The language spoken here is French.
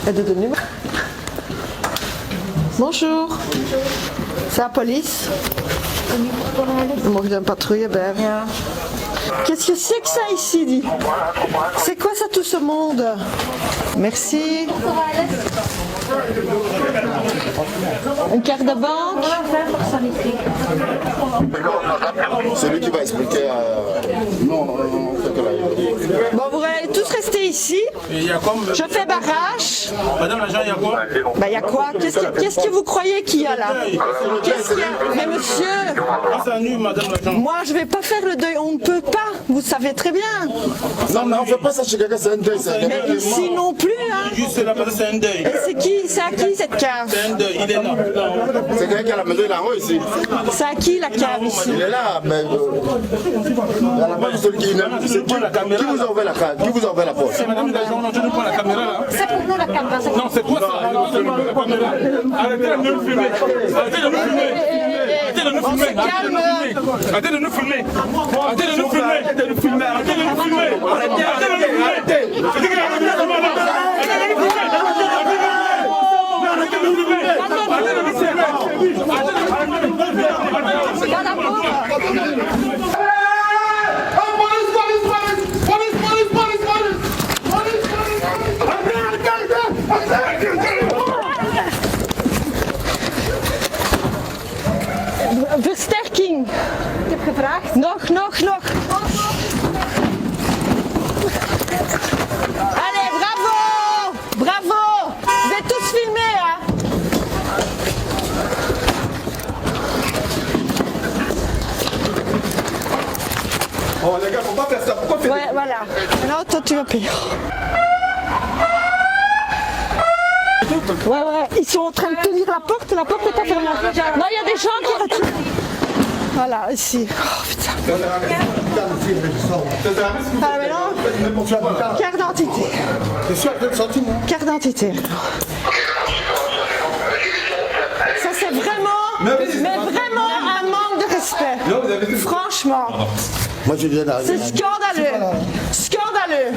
Et de numéro. Bonjour. C'est la police. Mag je een patrouille bij? Ja. Qu'est-ce que c'est que ça ici, dit? C'est quoi ça, tout ce monde? Merci. Une carte de banque? C'est lui qui va expliquer. Non, Bon, vous allez tous rester ici. Je fais barrage. Madame l'agent, il y a quoi? Bah, il y a quoi? Qu'est-ce que vous croyez qu'il y a là? Qu'est-ce qu'il y a? Mais monsieur, Ah, c'est à nu, madame l'agent. moi je vais pas faire le deuil, on ne peut pas, vous savez très bien. Non, mais on ne fait pas ça chez quelqu'un, c'est un deuil. Mais ici non plus, hein. Juste là, parce que c'est un deuil. Et c'est à qui cette cave? C'est un deuil, il est là. C'est quelqu'un qui a la maison là-haut ici. C'est à qui la cave ici? Il est là, mais. Il y a la main de celui qui vous a ouvert la cave? Qui vous a ouvert la porte? C'est madame l'agent, non, je ne prends la caméra là. C'est pour nous la caméra. Non, c'est quoi ça? Arrêtez de nous filmer. Arrêtez de nous filmer. Arrêtez de nous On se filmer. calme. Arrêtez de nous filmer. Arrêtez de nous filmer. Arrêtez de nous filmer. Arrêtez de nous filmer. Arrêtez de nous filmer. Versterking. Ik heb gevraagd. Nog. Allez, bravo. Vous êtes tous filmés, hein. Oh les gars, faut pas faire ça. Pourquoi faire Ouais, voilà. Maintenant, toi, tu vas payer. Ouais, ils sont en train de tenir la porte est pas fermée. Non, il y a des gens qui retirent. Voilà, ici. Oh putain. Ah, mais non. Carte d'identité. Carte d'identité. Ça, c'est vraiment, mais vraiment un manque de respect. Franchement. Moi je viens d'arriver. C'est scandaleux.